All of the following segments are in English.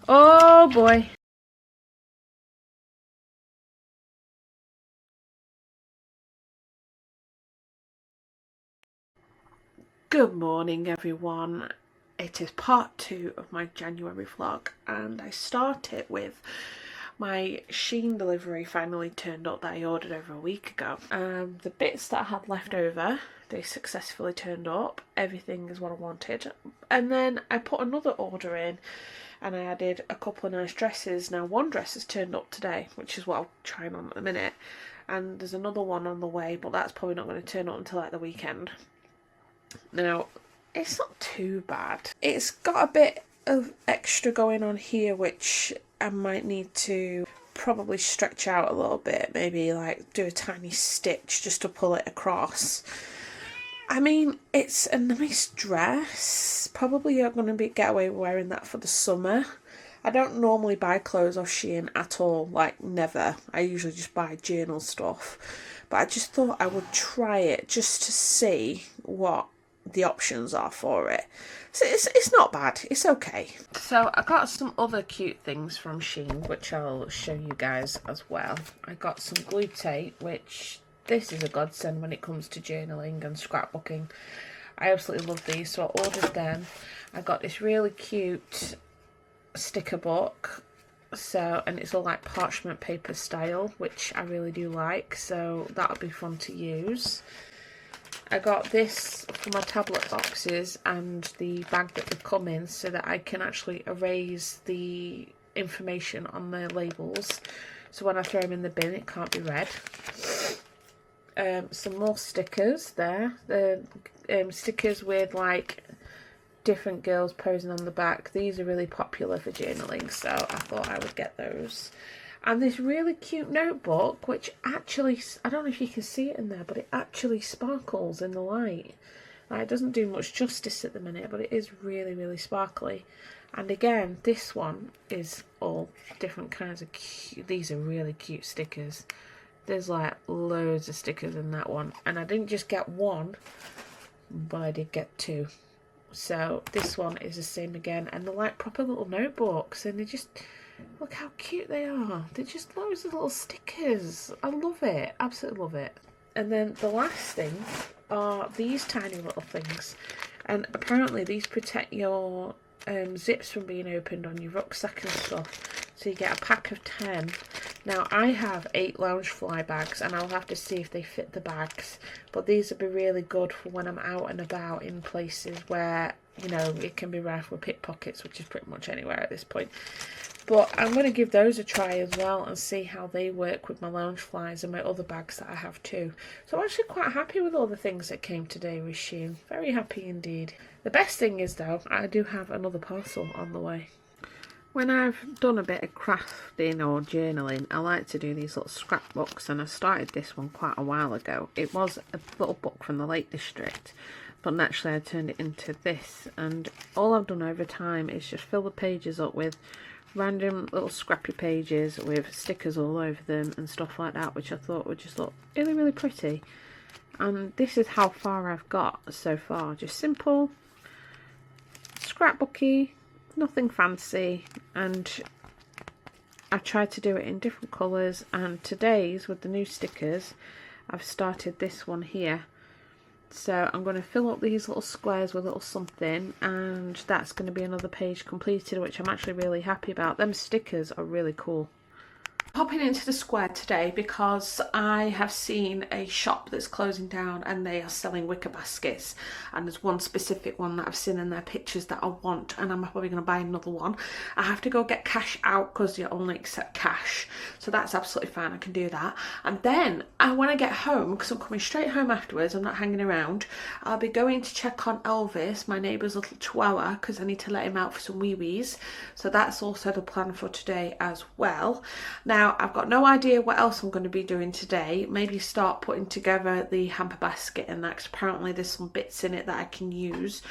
Oh boy. Good morning, everyone. It is part 2 of my January vlog, and I start it with my SHEIN delivery finally turned up that I ordered over a week ago. The bits that I had left over, they successfully turned up. Everything is what I wanted. And then I put another order in and I added a couple of nice dresses. Now one dress has turned up today, which is what I'm trying on at the minute. And there's another one on the way, but that's probably not going to turn up until like the weekend. Now, it's not too bad. It's got a bit of extra going on here, which I might need to probably stretch out a little bit. Maybe like do a tiny stitch just to pull it across. I mean, it's a nice dress. Probably you're going to get away with wearing that for the summer. I don't normally buy clothes off SHEIN at all, like never. I usually just buy journal stuff. But I just thought I would try it just to see what the options are for it. So it's not bad, it's okay. So I got some other cute things from SHEIN, which I'll show you guys as well. I got some glue tape, which this is a godsend when it comes to journaling and scrapbooking. I absolutely love these, so I ordered them. I got this really cute sticker book, and it's all like parchment paper style, which I really do like, so that'll be fun to use. I got this for my tablet boxes and the bag that they come in, so that I can actually erase the information on the labels, so when I throw them in the bin it can't be read. Some more stickers there. The stickers with like different girls posing on the back. These are really popular for journaling, so I thought I would get those. And this really cute notebook, which actually, I don't know if you can see it in there, but it actually sparkles in the light. Like, it doesn't do much justice at the minute, but it is really, really sparkly. And again, this one is all different kinds of cute. These are really cute stickers. There's like loads of stickers in that one. And I didn't just get one, but I did get two. So this one is the same again. And they're like proper little notebooks. And they just... look how cute they are. They're just loads of little stickers. I love it. Absolutely love it. And then the last thing are these tiny little things. And apparently these protect your zips from being opened on your rucksack and stuff. So you get a pack of 10. Now I have 8 Loungefly bags and I'll have to see if they fit the bags. But these would be really good for when I'm out and about in places where, you know, it can be rife with pickpockets, which is pretty much anywhere at this point. But I'm going to give those a try as well and see how they work with my Loungeflies and my other bags that I have too. So I'm actually quite happy with all the things that came today with SHEIN. Very happy indeed. The best thing is though, I do have another parcel on the way. When I've done a bit of crafting or journaling, I like to do these little scrapbooks, and I started this one quite a while ago. It was a little book from the Lake District, but naturally I turned it into this, and all I've done over time is just fill the pages up with random little scrappy pages with stickers all over them and stuff like that, which I thought would just look really, really pretty. And this is how far I've got so far. Just simple, scrapbooky, nothing fancy, and I tried to do it in different colours. And today's, with the new stickers, I've started this one here. So I'm going to fill up these little squares with a little something, and that's going to be another page completed, which I'm actually really happy about. Them stickers are really cool. Popping into the square today because I have seen a shop that's closing down and they are selling wicker baskets, and there's one specific one that I've seen in their pictures that I want, and I'm probably going to buy another one. I have to go get cash out because you only accept cash, so that's absolutely fine, I can do that. And then when I get home, because I'm coming straight home afterwards, I'm not hanging around, I'll be going to check on Elvis, my neighbour's little chihuahua, because I need to let him out for some wee-wees. So that's also the plan for today as well. Now I've got no idea what else I'm going to be doing today. Maybe start putting together the hamper basket and that, 'cause apparently there's some bits in it that I can use,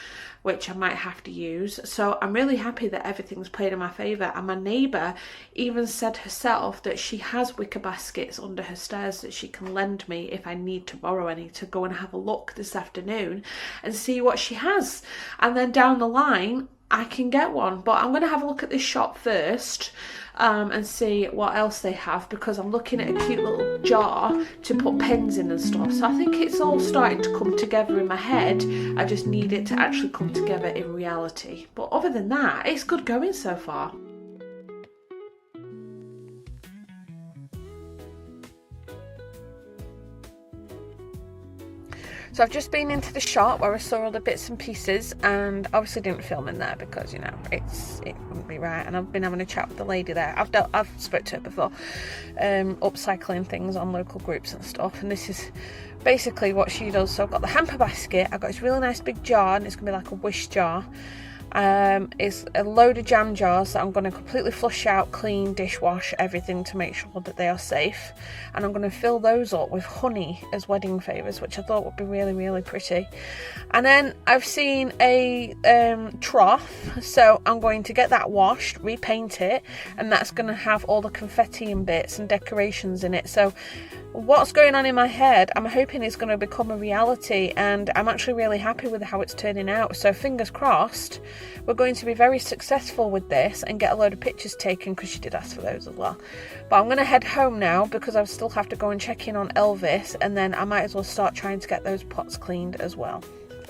which I might have to use. So I'm really happy that everything's played in my favour. And my neighbour even said herself that she has wicker baskets under her stairs that she can lend me if I need to borrow any, to go and have a look this afternoon and see what she has. And then down the line I can get one, but I'm going to have a look at this shop first and see what else they have, because I'm looking at a cute little jar to put pens in and stuff. So I think it's all starting to come together in my head. I just need it to actually come together in reality. But other than that, it's good going so far. So I've just been into the shop where I saw all the bits and pieces, and obviously didn't film in there because, you know, it wouldn't be right. And I've been having a chat with the lady there. I've spoke to her before, upcycling things on local groups and stuff. And this is basically what she does. So I've got the hamper basket. I've got this really nice big jar, and it's gonna be like a wish jar. It's a load of jam jars that I'm going to completely flush out, clean, dishwash everything to make sure that they are safe, and I'm going to fill those up with honey as wedding favours, which I thought would be really, really pretty. And then I've seen a trough, so I'm going to get that washed, repaint it, and that's going to have all the confetti and bits and decorations in it. So what's going on in my head, I'm hoping it's going to become a reality, and I'm actually really happy with how it's turning out. So fingers crossed, we're going to be very successful with this and get a load of pictures taken, because she did ask for those as well. But I'm going to head home now because I still have to go and check in on Elvis, and then I might as well start trying to get those pots cleaned as well.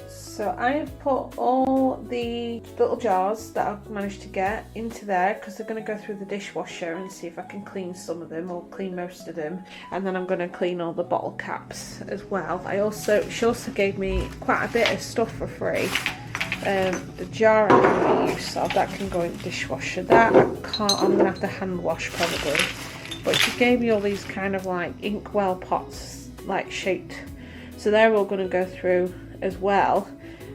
So I have put all the little jars that I've managed to get into there, because they're going to go through the dishwasher and see if I can clean some of them, or clean most of them. And then I'm going to clean all the bottle caps as well. She also gave me quite a bit of stuff for free. The jar I'm going to use, so that can go in the dishwasher. That I'm going to have to hand wash probably. But she gave me all these kind of like inkwell pots, like shaped. So they're all going to go through as well.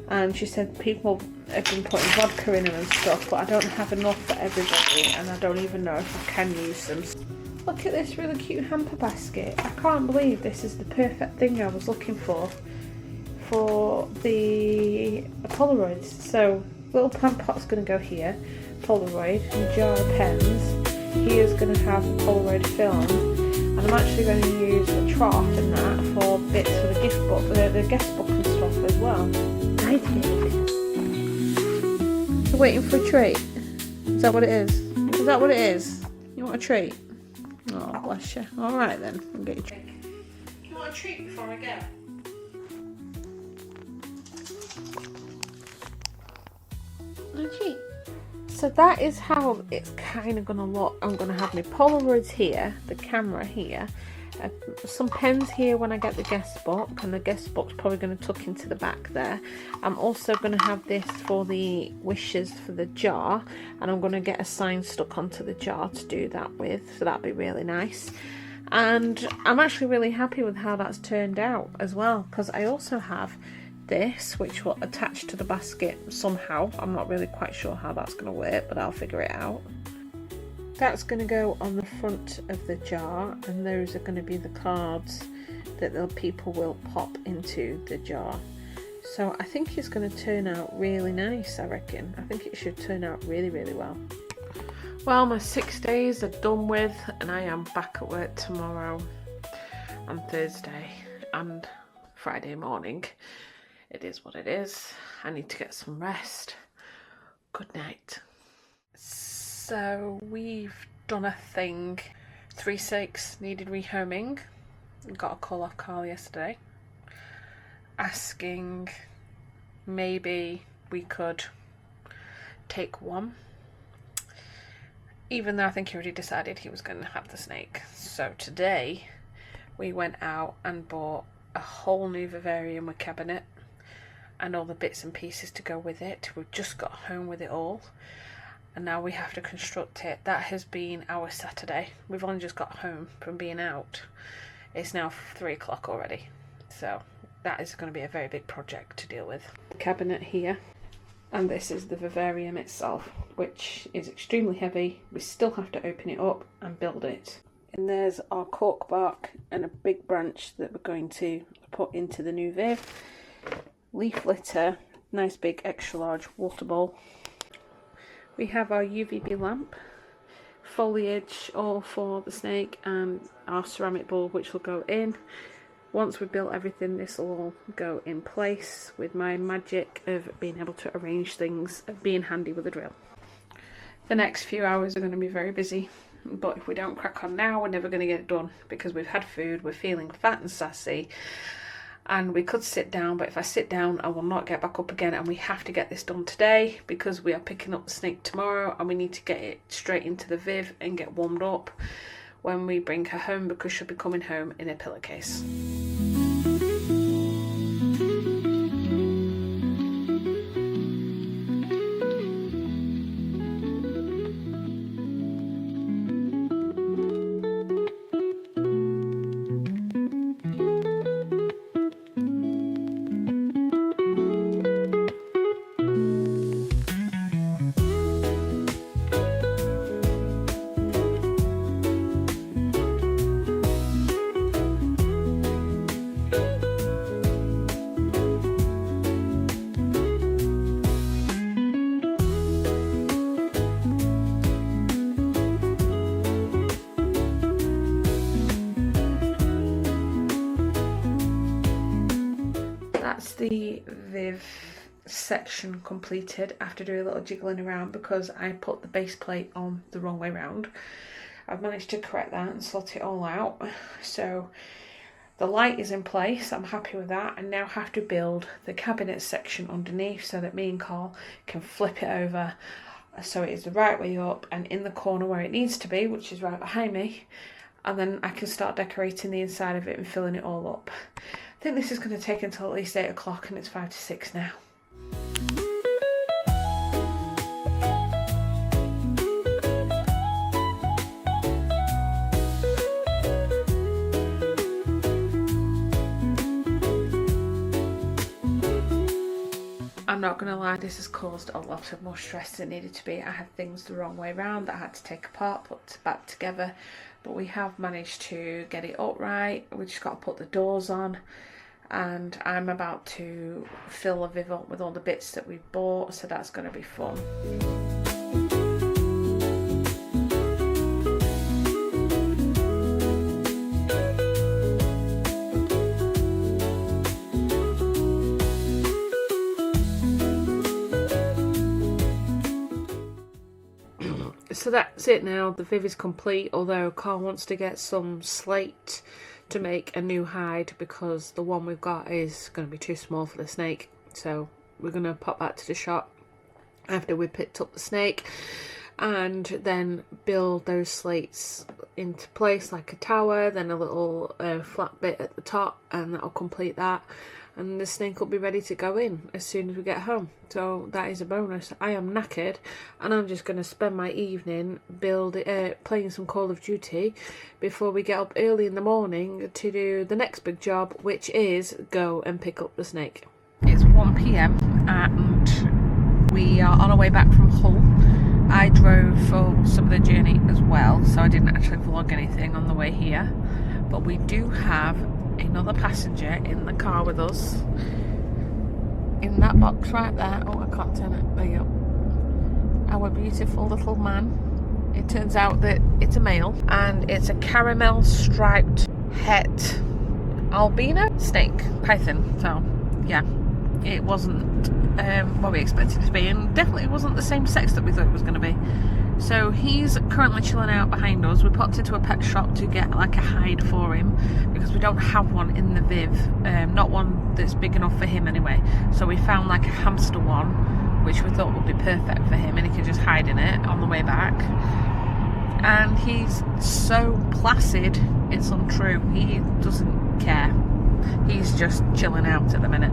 And she said people have been putting vodka in them and stuff, but I don't have enough for everybody, and I don't even know if I can use them. Look at this really cute hamper basket. I can't believe this is the perfect thing I was looking for the Polaroids. So little plant pot's going to go here, Polaroid, and a jar of pens. Here's going to have Polaroid film, and I'm actually going to use a trough in that for bits for the gift book, the guest book and stuff as well. Nice. You're waiting for a treat? Is that what it is? Is that what it is? You want a treat? Oh, bless you. Alright then, I'll get you a treat. You want a treat before I go? A treat. So that is how it's kind of going to look. I'm going to have my Polaroids here, the camera here, some pens here when I get the guest book, and the guest book's probably going to tuck into the back there. I'm also going to have this for the wishes for the jar, and I'm going to get a sign stuck onto the jar to do that with, so that'd be really nice. And I'm actually really happy with how that's turned out as well, because I also have this, which will attach to the basket somehow. I'm not really quite sure how that's going to work, but I'll figure it out. That's going to go on the front of the jar, and those are going to be the cards that the people will pop into the jar. So I think it's going to turn out really nice, I reckon. I think it should turn out really, really well. Well, my 6 days are done with, and I am back at work tomorrow and Thursday and Friday morning. It is what it is. I need to get some rest. Good night. So we've done a thing. 3/6 needed rehoming. Got a call off Carl yesterday asking maybe we could take one, even though I think he already decided he was going to have the snake. So today we went out and bought a whole new vivarium with cabinet and all the bits and pieces to go with it. We've just got home with it all, and now we have to construct it. That has been our Saturday. We've only just got home from being out. It's now 3 o'clock already, so that is going to be a very big project to deal with. The cabinet here, and this is the vivarium itself, which is extremely heavy. We still have to open it up and build it. And there's our cork bark and a big branch that we're going to put into the new viv. Leaf litter, nice big extra large water bowl. We have our UVB lamp, foliage all for the snake, and our ceramic bowl which will go in. once we've built everything, this will all go in place with my magic of being able to arrange things, being handy with a drill. The next few hours are going to be very busy, but if we don't crack on now, we're never going to get it done, because we've had food, we're feeling fat and sassy, and we could sit down, but if I sit down I will not get back up again, and we have to get this done today because we are picking up the snake tomorrow, and we need to get it straight into the Viv and get warmed up when we bring her home, because she'll be coming home in a pillowcase. That's the Viv section completed after doing a little jiggling around because I put the base plate on the wrong way round. I've managed to correct that and sort it all out. So the light is in place, I'm happy with that. I now have to build the cabinet section underneath so that me and Carl can flip it over so it is the right way up and in the corner where it needs to be, which is right behind me, and then I can start decorating the inside of it and filling it all up. I think this is going to take until at least 8 o'clock and it's 5 to 6 now. I'm not going to lie, this has caused a lot of more stress than it needed to be. I had things the wrong way around that I had to take apart, put back together, but we have managed to get it upright. We just got to put the doors on, and I'm about to fill the Viv up with all the bits that we bought, so that's going to be fun. So that's it now, the Viv is complete, although Carl wants to get some slate to make a new hide because the one we've got is going to be too small for the snake. So we're going to pop back to the shop after we picked up the snake and then build those slates into place like a tower, then a little flat bit at the top, and that'll complete that. And the snake will be ready to go in as soon as we get home. So that is a bonus. I am knackered and I'm just going to spend my evening playing some Call of Duty before we get up early in the morning to do the next big job, which is go and pick up the snake. It's 1 PM and we are on our way back from Hull. I drove for some of the journey as well, so I didn't actually vlog anything on the way here. But we do have another passenger in the car with us, in that box right there. Oh, I can't turn it. There you go. Our beautiful little man. It turns out that it's a male and it's a caramel striped het albino snake python. So yeah, it wasn't what we expected it to be, and definitely wasn't the same sex that we thought it was going to be. So he's currently chilling out behind us. We popped into a pet shop to get like a hide for him because we don't have one in the Viv, not one that's big enough for him anyway. So we found like a hamster one, which we thought would be perfect for him, and he can just hide in it on the way back. And he's so placid, it's untrue. He doesn't care. He's just chilling out at the minute.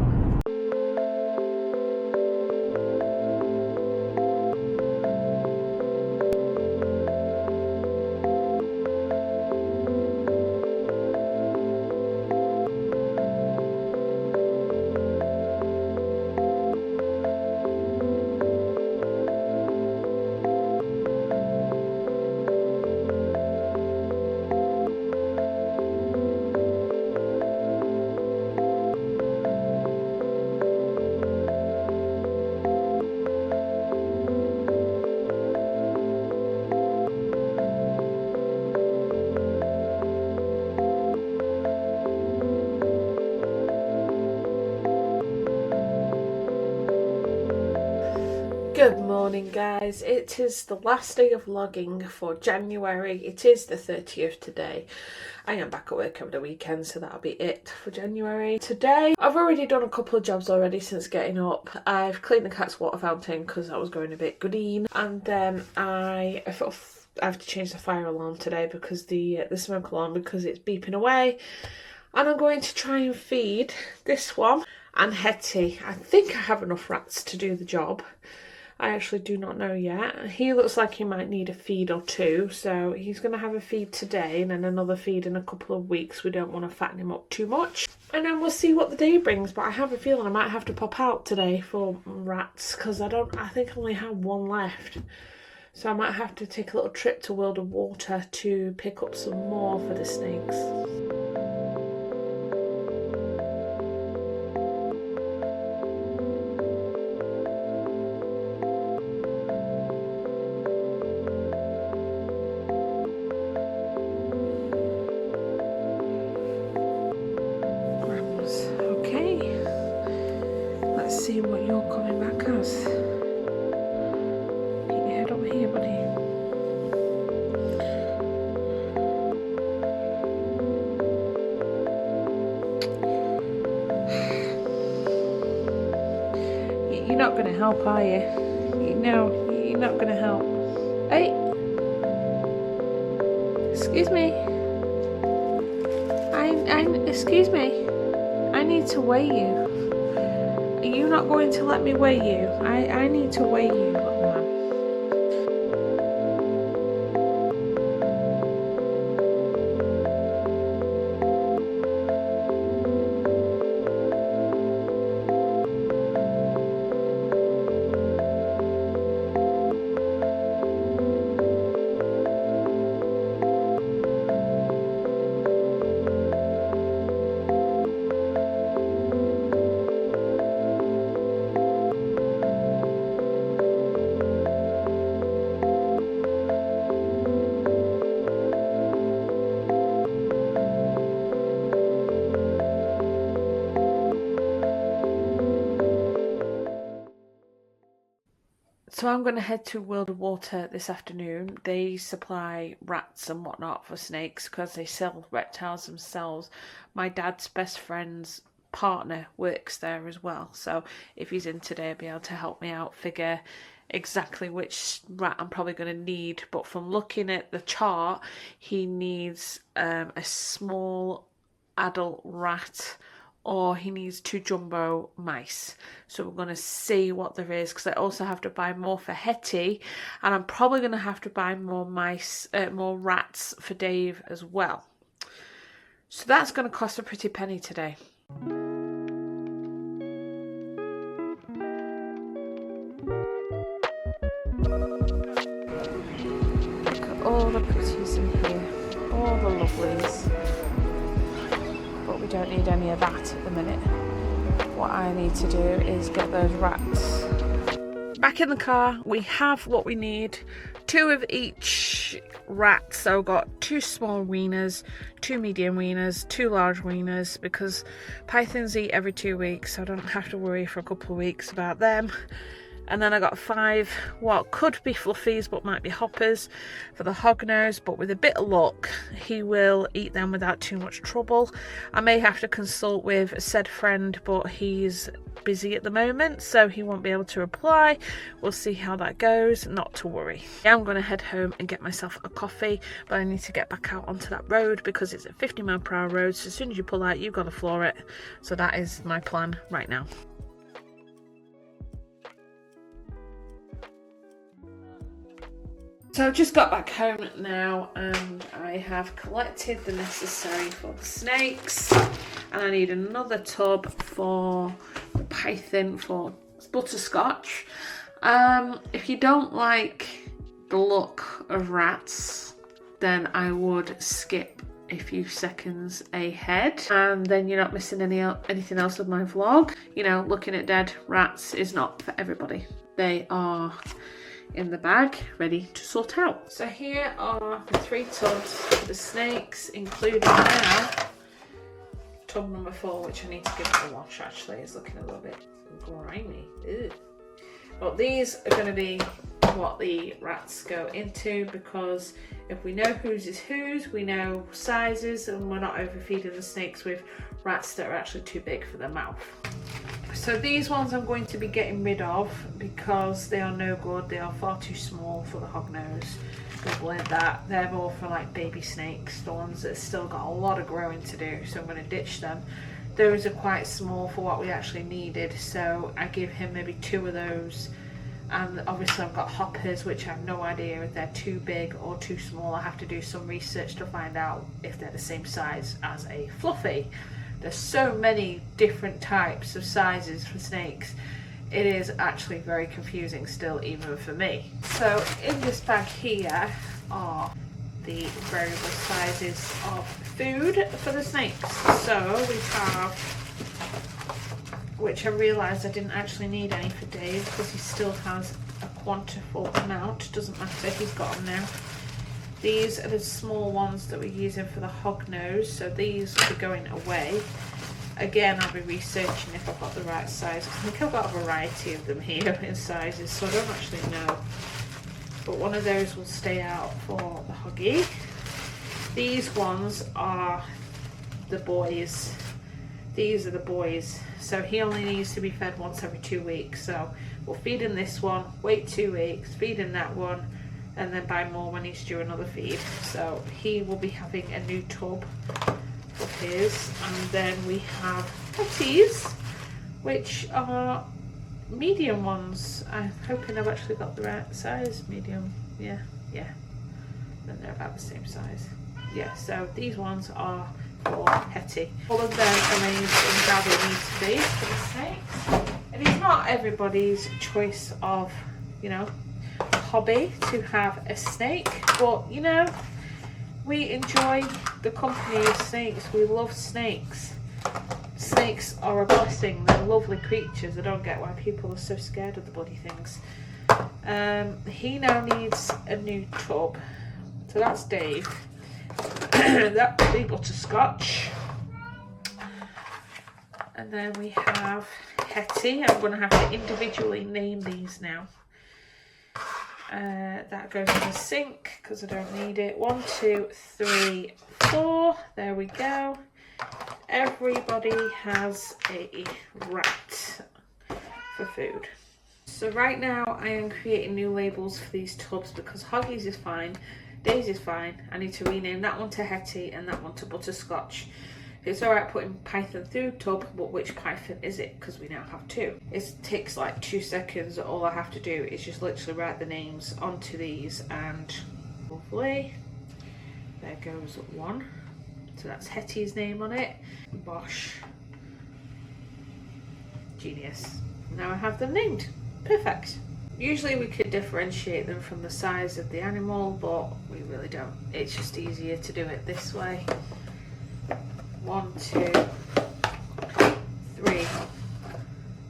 morning, guys. It is the last day of vlogging for January. It is the 30th today. I am back at work over the weekend, so that'll be it for January. Today, I've already done a couple of jobs already since getting up. I've cleaned the cat's water fountain because I was going a bit green, and then I have to change the fire alarm today because the smoke alarm, because it's beeping away. And I'm going to try and feed this one and Hetty. I think I have enough rats to do the job. I actually do not know yet. He looks like he might need a feed or two, so he's going to have a feed today and then another feed in a couple of weeks. We don't want to fatten him up too much. And then we'll see what the day brings, but I have a feeling I might have to pop out today for rats because I think I only have one left. So I might have to take a little trip to World of Water to pick up some more for the snakes. See what you're coming back as. Keep your head over here, buddy. You're not going to help, are you? No, you're not going to help. Hey! Excuse me. Excuse me. I need to weigh you. Are you not going to let me weigh you? I need to weigh you, man. So I'm going to head to World of Water this afternoon. They supply rats and whatnot for snakes because they sell reptiles themselves. My dad's best friend's partner works there as well. So if he's in today, he'll be able to help me out figure exactly which rat I'm probably going to need. But from looking at the chart, he needs a small adult rat, or he needs 2 jumbo mice. So we're going to see what there is, because I also have to buy more for Hetty, and I'm probably going to have to buy more rats for Dave as well. So that's going to cost a pretty penny today. Look at all the pretties in here, all the lovelies. But we don't need any of that at the minute. What I need to do is get those rats. Back in the car, we have what we need. 2 of each rat. So I've got 2 small wieners, 2 medium wieners, 2 large wieners, because pythons eat every 2 weeks, so I don't have to worry for a couple of weeks about them. And then I got 5 what could be fluffies but might be hoppers for the hognose, but with a bit of luck he will eat them without too much trouble. I may have to consult with said friend, but he's busy at the moment, so he won't be able to reply. We'll see how that goes, not to worry. Yeah, I'm going to head home and get myself a coffee, but I need to get back out onto that road because it's a 50-mile-per-hour road, so as soon as you pull out you've got to floor it. So that is my plan right now. So I've just got back home now and I have collected the necessary for the snakes, and I need another tub for the python for Butterscotch. If you don't like the look of rats, then I would skip a few seconds ahead, and then you're not missing anything else of my vlog. You know, looking at dead rats is not for everybody. They are in the bag ready to sort out. So here are the 3 tubs for the snakes, including now tub number 4, which I need to give it a wash. Actually, it's looking a little bit grimy. Ew. But these are going to be what the rats go into, because if we know whose is whose, we know sizes, and we're not overfeeding the snakes with rats that are actually too big for their mouth. So these ones I'm going to be getting rid of because they are no good. They are far too small for the hognose. Googling that, they're more for like baby snakes, the ones that still got a lot of growing to do, so I'm going to ditch them. Those are quite small for what we actually needed, so I give him maybe 2 of those. And obviously I've got hoppers, which I have no idea if they're too big or too small. I have to do some research to find out if they're the same size as a fluffy. There's so many different types of sizes for snakes. It is actually very confusing still, even for me. So in this bag here are the variable sizes of food for the snakes. So we have, which I realised I didn't actually need any for Dave because he still has a quantifiable amount. Doesn't matter, he's got them now. These are the small ones that we're using for the hognose, so these will be going away. Again, I'll be researching if I've got the right size. I think I've got a variety of them here in sizes, so I don't actually know. But one of those will stay out for the huggy. These ones are the boys. These are the boys. So he only needs to be fed once every 2 weeks. So we'll feed him this one, wait 2 weeks, feed him that one, and then buy more when he's due another feed. So he will be having a new tub of his. And then we have putties, which are medium ones. I'm hoping I've actually got the right size. Medium, yeah. Then they're about the same size. Yeah, so these ones are for Hetty. All of them are made in how they need to be for the snakes. And it's not everybody's choice of, you know, hobby to have a snake, but you know, we enjoy the company of snakes. We love snakes. Snakes are a blessing. They're lovely creatures. I don't get why people are so scared of the bloody things. He now needs a new tub. So that's Dave. That would be Butterscotch. And then we have Hetty. I'm going to have to individually name these now. That goes in the sink because I don't need it. 1, 2, 3, 4. There we go. Everybody has a rat for food. So right now I am creating new labels for these tubs because Hoggies is fine, Days is fine. I need to rename that one to Hetty and that one to Butterscotch. It's alright putting Python through tub, but which Python is it? Because we now have 2. It takes like 2 seconds. All I have to do is just literally write the names onto these and lovely. There goes 1. So that's Hetty's name on it. Bosh. Genius. Now I have them named. Perfect. Usually we could differentiate them from the size of the animal, but we really don't. It's just easier to do it this way. 1, 2, 3,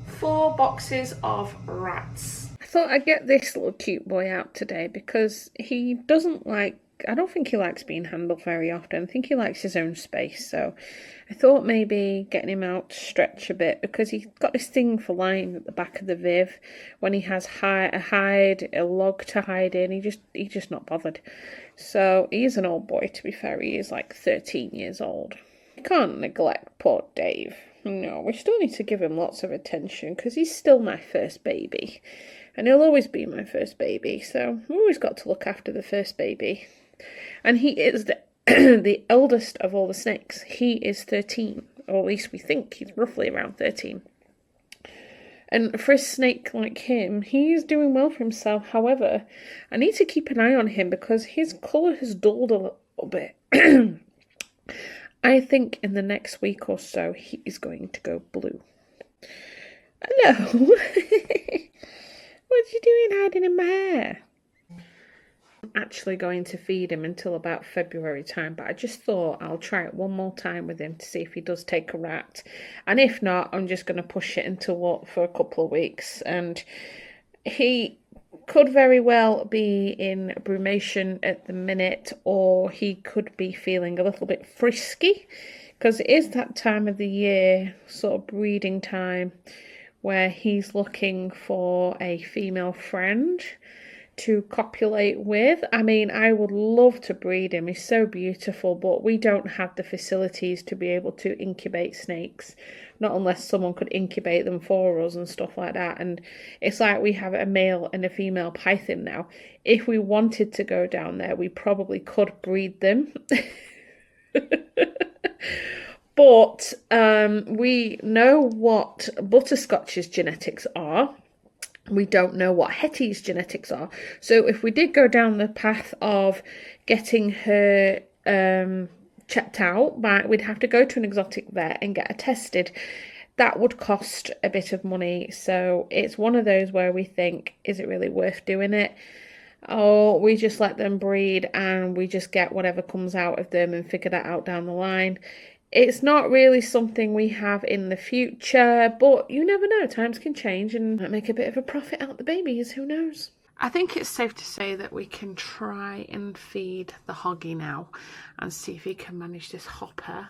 4 boxes of rats. I thought I'd get this little cute boy out today because he doesn't like, I don't think he likes being handled very often. I think he likes his own space. So I thought maybe getting him out to stretch a bit because he's got this thing for lying at the back of the Viv when he has a log to hide in. He's just not bothered. So he's an old boy, to be fair. He is like 13 years old. You can't neglect poor Dave. No, we still need to give him lots of attention because he's still my first baby. And he'll always be my first baby. So we've always got to look after the first baby. And he is the eldest of all the snakes. He is 13, or at least we think he's roughly around 13. And for a snake like him, he's doing well for himself. However, I need to keep an eye on him because his colour has dulled a little bit. I think in the next week or so, he is going to go blue. Hello. What are you doing hiding in my hair? I'm actually going to feed him until about February time, but I just thought I'll try it one more time with him to see if he does take a rat. And if not, I'm just going to push it until for a couple of weeks. And he could very well be in brumation at the minute, or he could be feeling a little bit frisky because it is that time of the year, sort of breeding time, where he's looking for a female friend to copulate with. I mean, I would love to breed him. He's so beautiful, but we don't have the facilities to be able to incubate snakes. Not unless someone could incubate them for us and stuff like that. And it's like we have a male and a female python now. If we wanted to go down there, we probably could breed them. But we know what Butterscotch's genetics are. We don't know what Hetty's genetics are. So if we did go down the path of getting her checked out, we'd have to go to an exotic vet and get her tested. That would cost a bit of money. So it's one of those where we think, is it really worth doing it? Or we just let them breed and we just get whatever comes out of them and figure that out down the line. It's not really something we have in the future, but you never know. Times can change and might make a bit of a profit out the babies. Who knows? I think it's safe to say that we can try and feed the hoggy now and see if he can manage this hopper.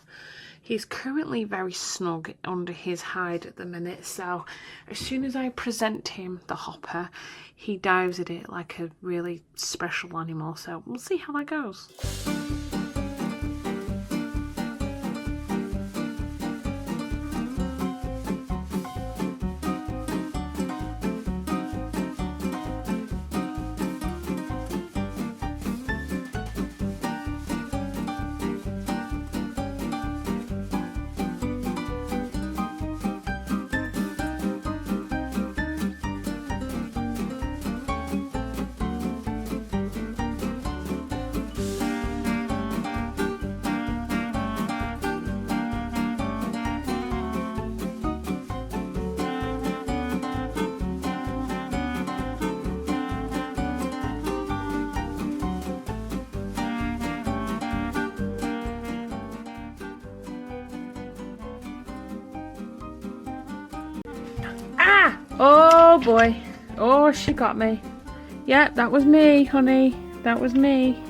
He's currently very snug under his hide at the minute, so as soon as I present him the hopper, he dives at it like a really special animal, so we'll see how that goes. Ah! Oh boy. Oh, she got me. Yeah, that was me, honey. That was me.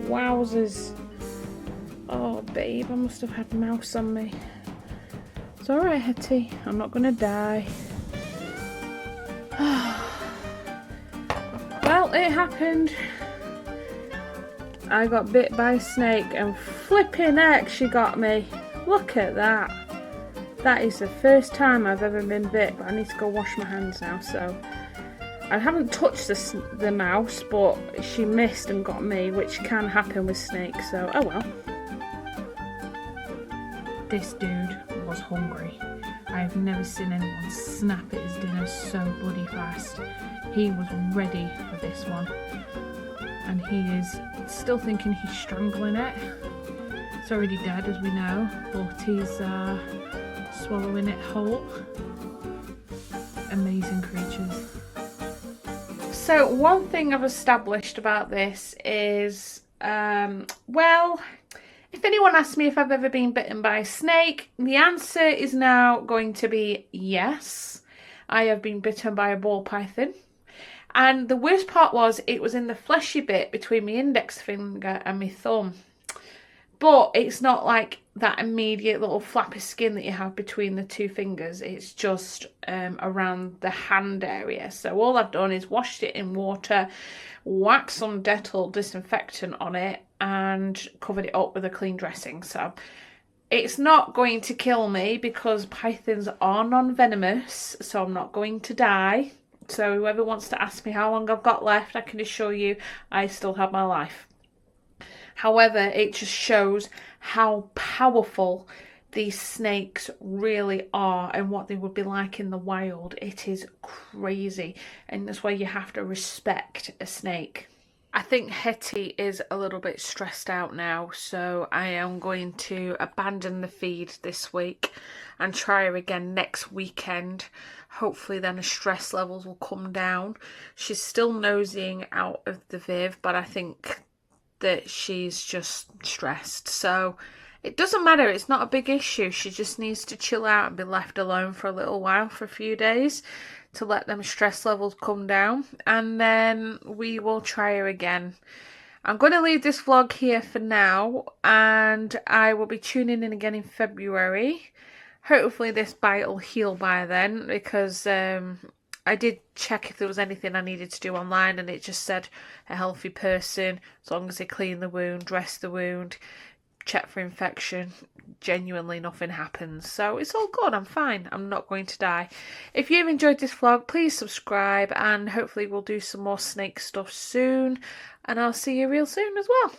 Wowzers. Oh, babe, I must have had mouse on me. It's alright, Hetty. I'm not gonna die. Well, it happened. I got bit by a snake and flipping heck, she got me. Look at that. That is the first time I've ever been bit, but I need to go wash my hands now, so. I haven't touched the mouse, but she missed and got me, which can happen with snakes, so oh well. This dude was hungry. I've never seen anyone snap at his dinner so bloody fast. He was ready for this one. And he is still thinking he's strangling it. It's already dead, as we know, but he's swallowing it whole. Amazing creatures. So one thing I've established about this is, well, if anyone asks me if I've ever been bitten by a snake, the answer is now going to be yes. I have been bitten by a ball python. And the worst part was it was in the fleshy bit between my index finger and my thumb. But it's not like that immediate little flap of skin that you have between the two fingers. It's just around the hand area. So all I've done is washed it in water, whacked some Dettol disinfectant on it and covered it up with a clean dressing. So it's not going to kill me because pythons are non-venomous, so I'm not going to die. So whoever wants to ask me how long I've got left, I can assure you I still have my life. However, it just shows how powerful these snakes really are and what they would be like in the wild. It is crazy, and that's why you have to respect a snake. I think Hetty is a little bit stressed out now, so I am going to abandon the feed this week and try her again next weekend. Hopefully then her stress levels will come down. She's still nosying out of the Viv, but I think that she's just stressed. So it doesn't matter, it's not a big issue. She just needs to chill out and be left alone for a little while, for a few days, to let them stress levels come down, and then we will try her again. I'm going to leave this vlog here for now, and I will be tuning in again in February, hopefully this bite will heal by then, because I did check if there was anything I needed to do online, and it just said a healthy person, as long as they clean the wound, dress the wound, check for infection, genuinely nothing happens. So it's all good, I'm fine, I'm not going to die. If you've enjoyed this vlog, please subscribe, and hopefully we'll do some more snake stuff soon, and I'll see you real soon as well.